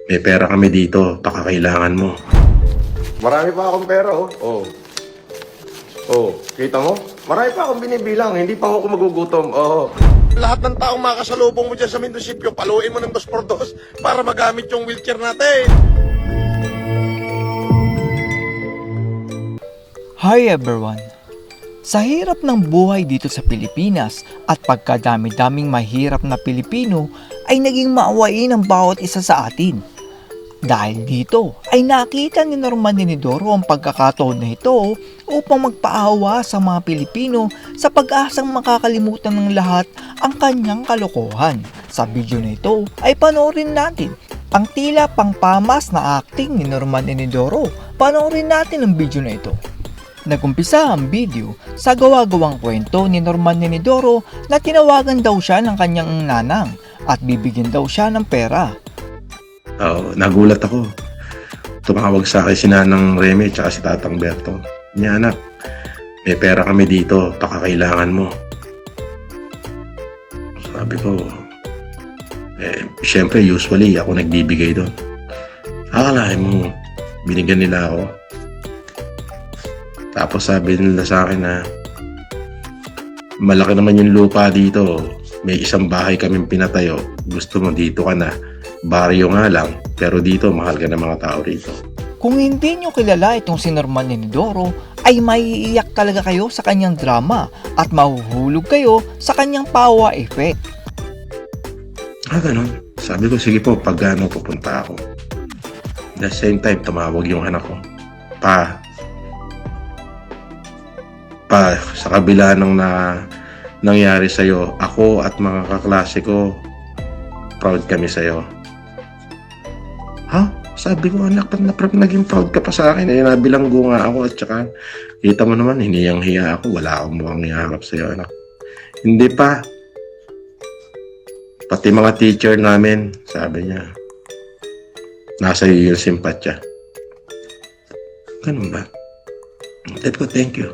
May pera kami dito, baka kailangan mo. Marami pa akong pera, oh. Oh. Oh, kita mo? Marami pa akong binibilang, hindi pa ako magugutom. Oh. Lahat ng taong makasalubong mo dyan sa munisipyo, paluin mo ng 2x2 para magamit yung wheelchair natin. Hi everyone! Sa hirap ng buhay dito sa Pilipinas at pagkadami-daming mahirap na Pilipino ay naging maawain ang bawat isa sa atin. Dahil dito ay nakita ni Norman Enidoro ang pagkakataon na ito upang magpaawa sa mga Pilipino sa pag-asang makakalimutan ng lahat ang kanyang kalokohan. Sa video na ito ay panoorin natin ang tila pangpamas na acting ni Norman Enidoro. Panoorin natin ang video na ito. Nagumpisa ang video sa gawa-gawang kwento ni Norman Enidoro na tinawagan daw siya ng kanyang nanang at bibigyan daw siya ng pera. Nagulat ako. Tumawag sa akin si Nanang Remy at si Tatang Berto. Niya, anak, may pera kami dito, baka kailangan mo. Sabi ko, syempre usually ako nagbibigay doon. Akalain mo, binigyan nila ako. Tapos sabi nila sa akin na malaki naman yung lupa dito. May isang bahay kaming pinatayo. Gusto mo dito ka na. Baryo nga lang, pero dito mahal ka ng mga tao rito. Kung hindi nyo kilala itong si Norman Enidoro, ay maiiyak talaga kayo sa kanyang drama at mahuhulog kayo sa kanyang pawa effect. Ganun. Sabi ko, sige po, pag pupunta ako. At the same time, tumawag yung anak ko. Pa, sa kabila ng nangyari sa'yo, ako at mga kaklase ko, proud kami sa'yo. Sabi ko, anak, naging proud ka pa sa akin. Nabilanggo nga ako at saka, kita mo naman, hiniyang-hiya ako. Wala akong mukhang iharap sa'yo, anak. Hindi pa. Pati mga teacher namin, sabi niya, nasa iyo yung simpatya. Ganun ba? Sabi ko, thank you.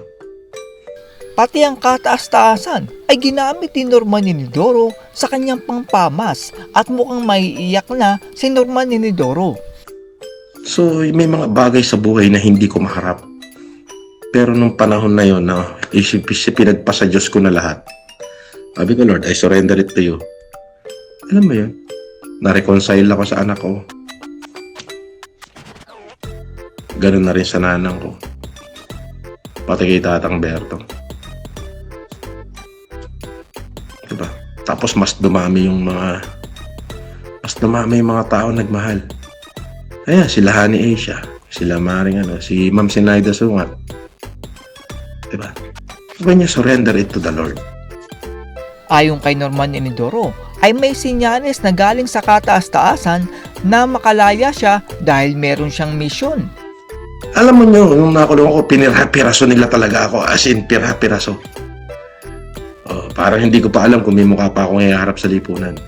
Pati ang kataas-taasan ay ginamit ni Norman Enidoro sa kanyang pangpamas at mukhang maiiyak na si Norman Enidoro. So, may mga bagay sa buhay na hindi ko maharap. Pero nung panahon na yon na pinagpasa Diyos ko na lahat. Sabi ko, Lord, I surrender it to you. Alam mo yun? Na-reconcile ako sa anak ko. Ganun na rin sa nanang ko. Pati kay Tatang Berto. Diba? Tapos mas dumami yung mga tao nagmahal. Ayan, sila Honey Asia, sila Maring si Ma'am Sinaida Sungat. Diba? When you surrender it to the Lord. Ayon kay Norman Enidoro, ay may senyales na galing sa kataas-taasan na makalaya siya dahil meron siyang misyon. Alam mo nyo, nung nakulong ako, pinirapiraso nila talaga ako, as in pirapiraso. Parang hindi ko pa alam kung may mukha pa akong iharap sa lipunan.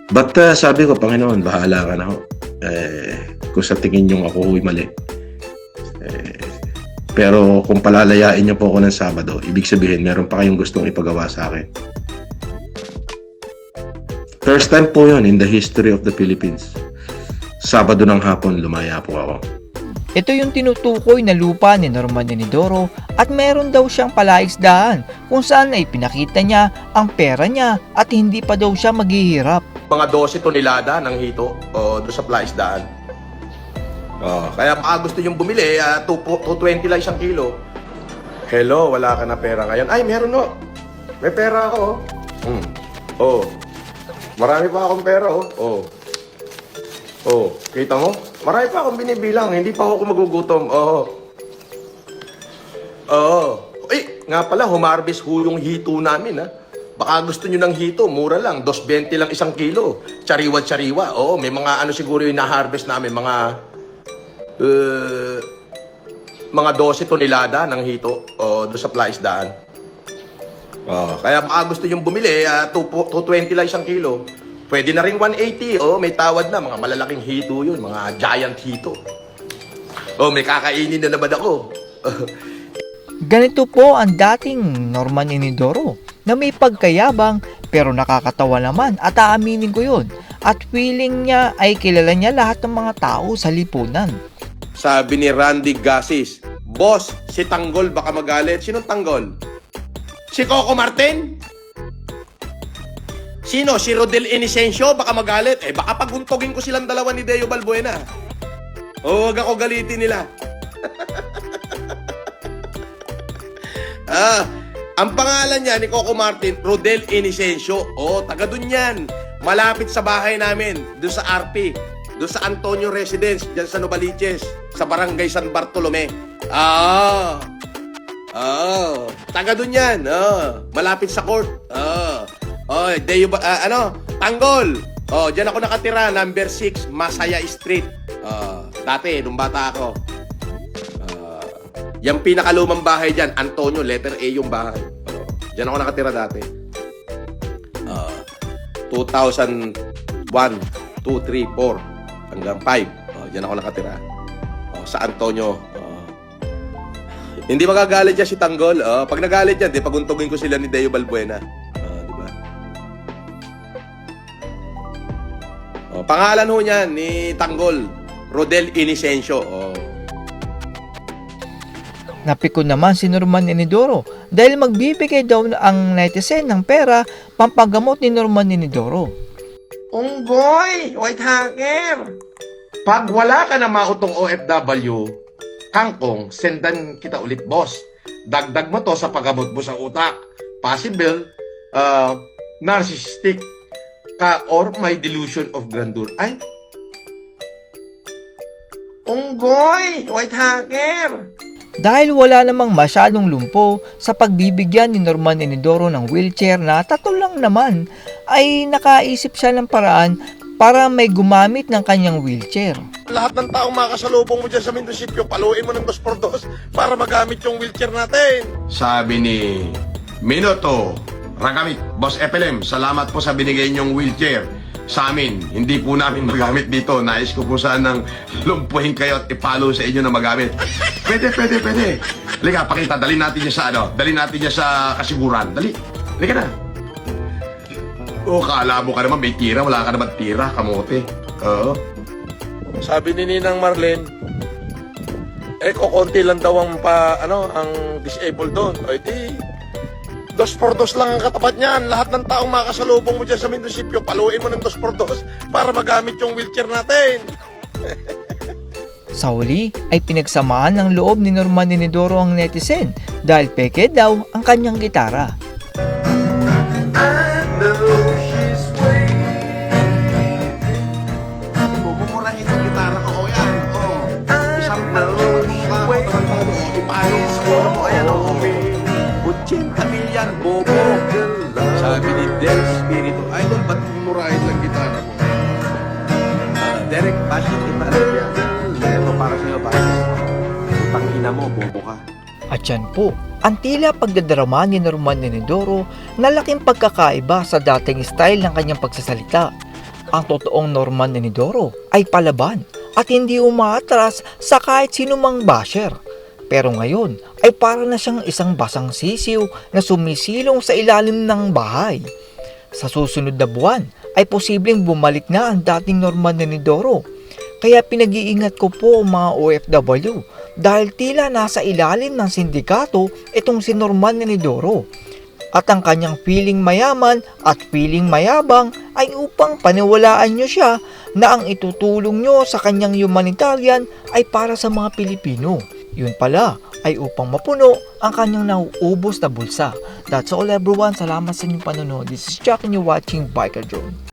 But sabi ko, Panginoon, bahala ka na ako. Kung sa tingin nyo ako huy mali. Pero kung palalayain nyo po ako ng Sabado, ibig sabihin, meron pa kayong gustong ipagawa sa akin. First time po yun in the history of the Philippines. Sabado ng hapon, lumaya po ako. Ito yung tinutukoy na lupa ni Norman Enidoro at meron daw siyang palaisdaan kung saan ay pinakita niya ang pera niya at hindi pa daw siya maghihirap. Mga 12 tonelada ng hito doon sa plaisdaan. Kaya baka gusto nyo bumili, 220 lang isang kilo. Hello, wala ka na pera ngayon. Ay, meron no. May pera ako. Marami pa akong pera. Kita mo? Marami pa akong binibilang, hindi pa ako magugutom. Nga pala, humarbis yung hito namin, ha? Baka gusto nyo ng hito, mura lang, 2.20 lang isang kilo. Tsariwa-tsariwa. May mga siguro yung na-harvest namin, mga 12 tonelada ng hito doon sa plaisdaan. Kaya baka gusto nyo bumili, 220 lang isang kilo. Pwede na rin 180. May tawad na. Mga malalaking hito yun. Mga giant hito. May kakainin na naman ako. Ganito po ang dating Norman Enidoro na may pagkayabang pero nakakatawa naman at aaminin ko yun. at feeling niya ay kilala niya lahat ng mga tao sa lipunan. Sabi ni Randy Gasis, Boss, si Tanggol baka magalit. Sinong Tanggol? Si Coco Martin? Sino? Si Rodel Inicencio? Baka magalit. Baka paguntogin ko silang dalawa ni Deo Balbuena. Huwag ako galitin nila. Ang pangalan niya ni Coco Martin, Rodel Inicencio. Taga dun yan. Malapit sa bahay namin, doon sa RP. Doon sa Antonio Residence, dyan sa Novaliches, sa Barangay San Bartolome. Taga dun yan. Malapit sa court. Tanggol. Diyan ako nakatira, number 6, Masaya Street. Dati, nung bata ako. Yung pinakalumang bahay dyan, Antonio, letter A yung bahay. Diyan ako nakatira dati. 2001, 2, 3, 4, hanggang 5. Diyan ako nakatira. Sa Antonio. Hindi magagalit siya si Tanggol. Pag nagalit yan, paguntugin ko sila ni Deo Balbuena. Diba? Pangalan ho niyan ni Tanggol, Rodel Inicencio. Napikon naman si Norman Enidoro dahil magbibigay daw ang netizen ng pera pampagamot ni Norman Enidoro. Unggoy! White hacker! Pag wala ka na mautong OFW, kangkong, sendan kita ulit, boss. Dagdag mo to sa paggamot mo sa utak. Possible, narcissistic ka or may delusion of grandeur. Ay! Unggoy! White hacker! Dahil wala namang masyadong lumpo sa pagbibigyan ni Norman Enidoro ng wheelchair na tatlo lang naman, ay nakaisip siya ng paraan para may gumamit ng kanyang wheelchair. Lahat ng taong makasalubong mo dyan sa munisipyo, paluin mo ng 2x2 para magamit yung wheelchair natin. Sabi ni Minoto Ragamit, Boss FLM, salamat po sa binigay niyong wheelchair sa amin. Hindi po namin magamit dito. Nais ko po sanang lumpuhin kayo at ipalo sa inyo na magamit. Pwede. Halika, pakita. Dali natin niya sa Dali natin niya sa kasiguran. Dali. Halika na. Kala mo ka naman may tira. Wala ka naman tira. Kamote. Sabi ni Ninang Marlene, kukonti lang daw ang ang disabled doon. Di 2x2 lang ang katapat niyan. Lahat ng taong makasalubong mo dyan sa munisipyo, paluin mo ng 2x2 para magamit yung wheelchair natin. Sa huli ay pinagsamaan ng loob ni Norman Enidoro ang netizen dahil peke daw ang kanyang gitara. Bumumurahin yung gitara ko. Yan. Isang ipalo sa ulo mo. Ayan, Butching Camillian Bobo. Sabi ni Del Spirito, Idol, ba't mumurahin lang gitara mo? Derek, passion kita lang yan. Ito para sa'yo, Passion. Pangina mo, bobo ka. At yan po, ang tila pagdadrama ni Norman Enidoro na laking pagkakaiba sa dating style ng kanyang pagsasalita. Ang totoong Norman Enidoro ay palaban at hindi umaatras sa kahit sinumang basher. Pero ngayon ay para na siyang isang basang sisiw na sumisilong sa ilalim ng bahay. Sa susunod na buwan ay posibleng bumalik na ang dating Norman Enidoro. Kaya pinag-iingat ko po mga OFW dahil tila nasa ilalim ng sindikato itong si Norman Enidoro. At ang kanyang feeling mayaman at feeling mayabang ay upang paniwalaan nyo siya na ang itutulong nyo sa kanyang humanitarian ay para sa mga Pilipino. Yun pala ay upang mapuno ang kanyang nauubos na bulsa. That's all everyone. Salamat sa inyong panonood. This is Jack and you're watching Biker Drone.